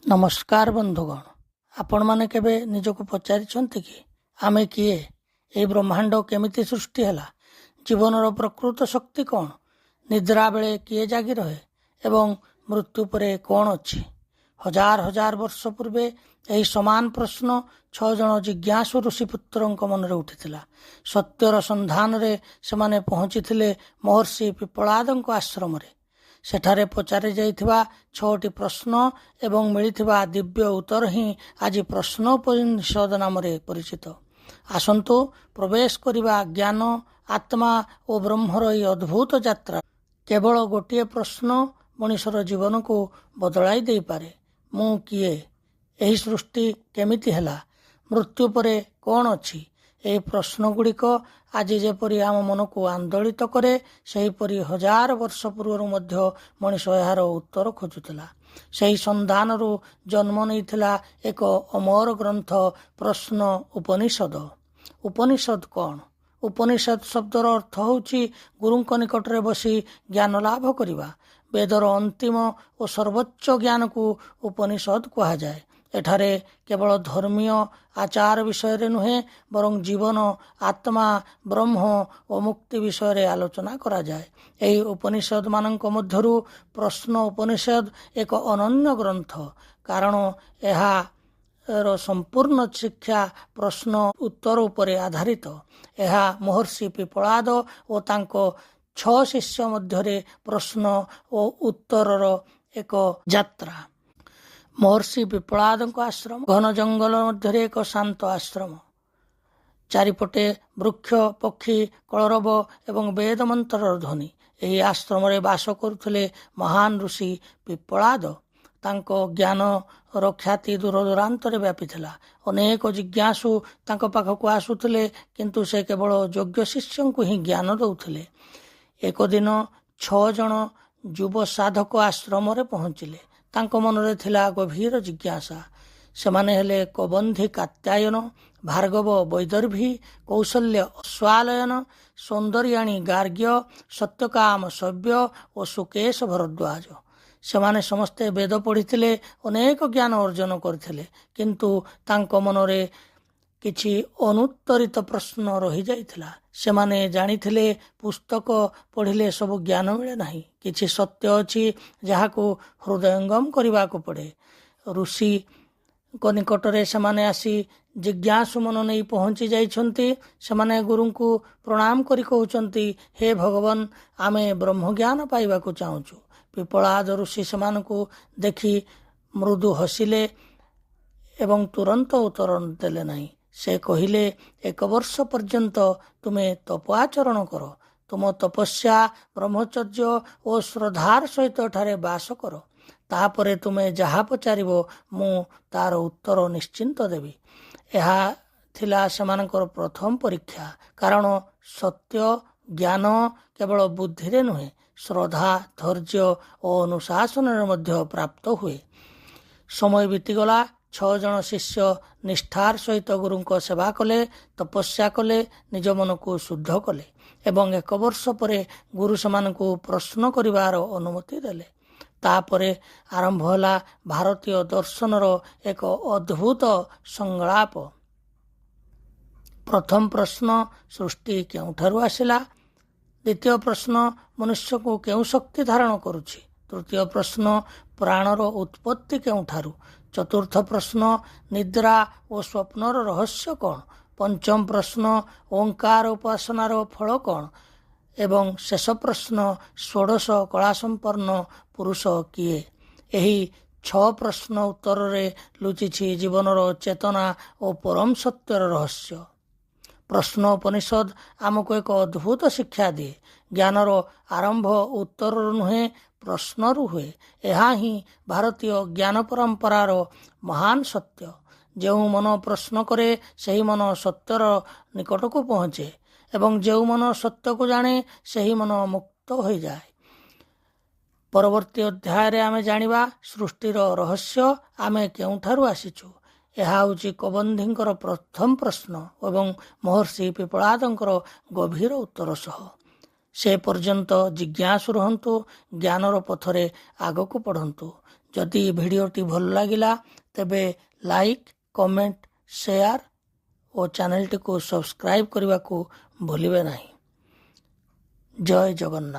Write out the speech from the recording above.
ନମସ୍କାର ବନ୍ଧୁଗଣ, ଆପଣମାନେ କେବେ ନିଜକୁ ପଚାରିଛନ୍ତି କି ଆମେ କିଏ? ଏହି ବ୍ରହ୍ମାଣ୍ଡ କେମିତି ସୃଷ୍ଟି ହେଲା? ଜୀବନର ପ୍ରକୃତ ଶକ୍ତି କ'ଣ? ନିଦ୍ରା ବେଳେ କିଏ ଜାଗି ରହେ ଏବଂ ମୃତ୍ୟୁ ପରେ କ'ଣ ଅଛି? ହଜାର ହଜାର ବର୍ଷ ପୂର୍ବେ ଏହି ସମାନ ପ୍ରଶ୍ନ 6 ଜଣ ଜିଜ୍ଞାସୁ ଋଷିପୁତ୍ରଙ୍କ ମନରେ ଉଠିଥିଲା। ସତ୍ୟର ସନ୍ଧାନରେ ସେମାନେ ପହଞ୍ଚିଥିଲେ ମହର୍ଷି ପିପଳାଦଙ୍କ ଆଶ୍ରମରେ। ସେଠାରେ ପଚାରି ଯାଇଥିବା 6ଟି ପ୍ରଶ୍ନ ଏବଂ ମିଳିଥିବା ଦିବ୍ୟ ଉତ୍ତର ହିଁ ଆଜି ପ୍ରଶ୍ନୋପନିଷଦ ନାମରେ ପରିଚିତ। ଆସନ୍ତୁ ପ୍ରବେଶ କରିବା ଜ୍ଞାନ, ଆତ୍ମା ଓ ବ୍ରହ୍ମର ଏହି ଅଦ୍ଭୁତ ଯାତ୍ରା। କେବଳ ଗୋଟିଏ ପ୍ରଶ୍ନ ମଣିଷର ଜୀବନକୁ ବଦଳାଇ ଦେଇପାରେ। ମୁଁ କିଏ? ଏହି ସୃଷ୍ଟି କେମିତି ହେଲା? ମୃତ୍ୟୁ ପରେ କ'ଣ ଅଛି? ଏହି ପ୍ରଶ୍ନଗୁଡ଼ିକ ଆଜି ଯେପରି ଆମ ମନକୁ ଆନ୍ଦୋଳିତ କରେ, ସେହିପରି ହଜାର ବର୍ଷ ପୂର୍ବରୁ ମଧ୍ୟ ମଣିଷ ଏହାର ଉତ୍ତର ଖୋଜୁଥିଲା। ସେହି ସନ୍ଧାନରୁ ଜନ୍ମ ନେଇଥିଲା ଏକ ଅମର ଗ୍ରନ୍ଥ, ପ୍ରଶ୍ନ ଉପନିଷଦ। ଉପନିଷଦ କ'ଣ? ଉପନିଷଦ ଶବ୍ଦର ଅର୍ଥ ହେଉଛି ଗୁରୁଙ୍କ ନିକଟରେ ବସି ଜ୍ଞାନ ଲାଭ କରିବା। ବେଦର ଅନ୍ତିମ ଓ ସର୍ବୋଚ୍ଚ ଜ୍ଞାନକୁ ଉପନିଷଦ କୁହାଯାଏ। ଏଠାରେ କେବଳ ଧର୍ମୀୟ ଆଚାର ବିଷୟରେ ନୁହେଁ, ବରଂ ଜୀବନ, ଆତ୍ମା, ବ୍ରହ୍ମ ଓ ମୁକ୍ତି ବିଷୟରେ ଆଲୋଚନା କରାଯାଏ। ଏହି ଉପନିଷଦ ମାନଙ୍କ ମଧ୍ୟରୁ ପ୍ରଶ୍ନ ଉପନିଷଦ ଏକ ଅନନ୍ୟ ଗ୍ରନ୍ଥ, କାରଣ ଏହାର ସମ୍ପୂର୍ଣ୍ଣ ଶିକ୍ଷା ପ୍ରଶ୍ନ ଉତ୍ତର ଉପରେ ଆଧାରିତ। ଏହା ମହର୍ଷି ପିପଳାଦ ଓ ତାଙ୍କ 6 ଶିଷ୍ୟ ମଧ୍ୟରେ ପ୍ରଶ୍ନ ଓ ଉତ୍ତରର ଏକ ଯାତ୍ରା। ମହର୍ଷି ପିପଳାଦଙ୍କ ଆଶ୍ରମ ଘନ ଜଙ୍ଗଲ ମଧ୍ୟରେ ଏକ ଶାନ୍ତ ଆଶ୍ରମ। ଚାରିପଟେ ବୃକ୍ଷ, ପକ୍ଷୀ, କଳରବ ଏବଂ ବେଦ ମନ୍ତ୍ରର ଧ୍ୱନି। ଏହି ଆଶ୍ରମରେ ବାସ କରୁଥିଲେ ମହାନ ଋଷି ପିପଳାଦ। ତାଙ୍କ ଜ୍ଞାନର ଖ୍ୟାତି ଦୂର ଦୂରାନ୍ତରେ ବ୍ୟାପିଥିଲା। ଅନେକ ଜିଜ୍ଞାସୁ ତାଙ୍କ ପାଖକୁ ଆସୁଥିଲେ, କିନ୍ତୁ ସେ କେବଳ ଯୋଗ୍ୟ ଶିଷ୍ୟଙ୍କୁ ହିଁ ଜ୍ଞାନ ଦେଉଥିଲେ। ଏକ ଦିନ 6 ଜଣ ଯୁବ ସାଧକ ଆଶ୍ରମରେ ପହଞ୍ଚିଲେ। ତାଙ୍କ ମନରେ ଥିଲା ଗଭୀର ଜିଜ୍ଞାସା। ସେମାନେ ହେଲେ କବନ୍ଧି କାତ୍ୟାୟନ, ଭାର୍ଗବ ବୈଦର୍ଭୀ, କୌଶଲ୍ୟ ଅଶ୍ୱାଳୟନ, ସୌନ୍ଦର୍ଯ୍ୟାଣୀ ଗାର୍ଗ୍ୟ, ସତ୍ୟକାମ ସବ୍ୟ ଓ ସୁକେଶ ଭରଦ୍ୱାଜ। ସେମାନେ ସମସ୍ତେ ବେଦ ପଢ଼ିଥିଲେ, ଅନେକ ଜ୍ଞାନ ଅର୍ଜନ କରିଥିଲେ, କିନ୍ତୁ ତାଙ୍କ ମନରେ କିଛି ଅନୁତ୍ତରିତ ପ୍ରଶ୍ନ ରହିଯାଇଥିଲା। ସେମାନେ ଜାଣିଥିଲେ ପୁସ୍ତକ ପଢ଼ିଲେ ସବୁ ଜ୍ଞାନ ମିଳେ ନାହିଁ। କିଛି ସତ୍ୟ ଅଛି ଯାହାକୁ ହୃଦୟଙ୍ଗମ କରିବାକୁ ପଡ଼େ। ଋଷିଙ୍କ ନିକଟରେ ସେମାନେ ଆସି ଜିଜ୍ଞାସୁ ମନ ନେଇ ପହଞ୍ଚି ଯାଇଛନ୍ତି। ସେମାନେ ଗୁରୁଙ୍କୁ ପ୍ରଣାମ କରି କହୁଛନ୍ତି, ହେ ଭଗବାନ, ଆମେ ବ୍ରହ୍ମଜ୍ଞାନ ପାଇବାକୁ ଚାହୁଁଛୁ। ପିପଳାଦ ଋଷି ସେମାନଙ୍କୁ ଦେଖି ମୃଦୁ ହସିଲେ ଏବଂ ତୁରନ୍ତ ଉତ୍ତର ଦେଲେ ନାହିଁ। ସେ କହିଲେ, 1 ବର୍ଷ ପର୍ଯ୍ୟନ୍ତ ତୁମେ ତପ ଆଚରଣ କର। ତୁମ ତପସ୍ୟା, ବ୍ରହ୍ମଚର୍ଯ୍ୟ ଓ ଶ୍ରଦ୍ଧାର ସହିତ ଏଠାରେ ବାସ କର। ତାପରେ ତୁମେ ଯାହା ପଚାରିବ, ମୁଁ ତାର ଉତ୍ତର ନିଶ୍ଚିନ୍ତ ଦେବି। ଏହା ଥିଲା ସେମାନଙ୍କର ପ୍ରଥମ ପରୀକ୍ଷା, କାରଣ ସତ୍ୟ ଜ୍ଞାନ କେବଳ ବୁଦ୍ଧିରେ ନୁହେଁ, ଶ୍ରଦ୍ଧା, ଧୈର୍ଯ୍ୟ ଓ ଅନୁଶାସନରେ ମଧ୍ୟ ପ୍ରାପ୍ତ ହୁଏ। ସମୟ ବିତିଗଲା। 6 ଜଣ ଶିଷ୍ୟ ନିଷ୍ଠାର ସହିତ ଗୁରୁଙ୍କ ସେବା କଲେ, ତପସ୍ୟା କଲେ, ନିଜ ମନକୁ ଶୁଦ୍ଧ କଲେ ଏବଂ 1 ବର୍ଷ ପରେ ଗୁରୁ ସେମାନଙ୍କୁ ପ୍ରଶ୍ନ କରିବାର ଅନୁମତି ଦେଲେ। ତାପରେ ଆରମ୍ଭ ହେଲା ଭାରତୀୟ ଦର୍ଶନର ଏକ ଅଦ୍ଭୁତ ସଂଳାପ। ପ୍ରଥମ ପ୍ରଶ୍ନ, ସୃଷ୍ଟି କେଉଁଠାରୁ ଆସିଲା? ଦ୍ୱିତୀୟ ପ୍ରଶ୍ନ, ମନୁଷ୍ୟକୁ କେଉଁ ଶକ୍ତି ଧାରଣ କରୁଛି? ତୃତୀୟ ପ୍ରଶ୍ନ, ପ୍ରାଣର ଉତ୍ପତ୍ତି କେଉଁଠାରୁ? ଚତୁର୍ଥ ପ୍ରଶ୍ନ, ନିଦ୍ରା ଓ ସ୍ୱପ୍ନର ରହସ୍ୟ କ'ଣ? ପଞ୍ଚମ ପ୍ରଶ୍ନ, ଓଙ୍କାର ଉପାସନାର ଫଳ କ'ଣ? ଏବଂ ଶେଷ ପ୍ରଶ୍ନ, ଷୋଡ଼ଶ କଳାସମ୍ପନ୍ନ ପୁରୁଷ କିଏ? ଏହି 6 ପ୍ରଶ୍ନ ଉତ୍ତରରେ ଲୁଚିଛି ଜୀବନର ଚେତନା ଓ ପରମ ସତ୍ୟର ରହସ୍ୟ। ପ୍ରଶ୍ନ ଉପନିଷଦ ଆମକୁ ଏକ ଅଦ୍ଭୁତ ଶିକ୍ଷା ଦିଏ। ଜ୍ଞାନର ଆରମ୍ଭ ଉତ୍ତରରୁ ନୁହେଁ, ପ୍ରଶ୍ନରୁ ହୁଏ। ଏହା ହିଁ ଭାରତୀୟ ଜ୍ଞାନ ପରମ୍ପରାର ମହାନ ସତ୍ୟ। ଯେଉଁ ମନ ପ୍ରଶ୍ନ କରେ, ସେହି ମନ ସତ୍ୟର ନିକଟକୁ ପହଞ୍ଚେ ଏବଂ ଯେଉଁ ମନ ସତ୍ୟକୁ ଜାଣେ, ସେହି ମନ ମୁକ୍ତ ହୋଇଯାଏ। ପରବର୍ତ୍ତୀ ଅଧ୍ୟାୟରେ ଆମେ ଜାଣିବା ସୃଷ୍ଟିର ରହସ୍ୟ, ଆମେ କେଉଁଠାରୁ ଆସିଛୁ। ଏହା ହେଉଛି କବନ୍ଧୀଙ୍କର ପ୍ରଥମ ପ୍ରଶ୍ନ ଏବଂ ମହର୍ଷି ପିପଳାଦଙ୍କର ଗଭୀର ଉତ୍ତର ସହ। ସେ ପର୍ଯ୍ୟନ୍ତ ଜିଜ୍ଞାସୁ ରହନ୍ତୁ, ଜ୍ଞାନର ପଥରେ ଆଗକୁ ବଢ଼ନ୍ତୁ। ଯଦି ଭିଡ଼ିଓଟି ଭଲ ଲାଗିଲା ତେବେ ଲାଇକ୍, କମେଣ୍ଟ, ସେୟାର ଓ ଚ୍ୟାନେଲଟିକୁ ସବସ୍କ୍ରାଇବ୍ କରିବାକୁ ଭୁଲିବେ ନାହିଁ। ଜୟ ଜଗନ୍ନାଥ।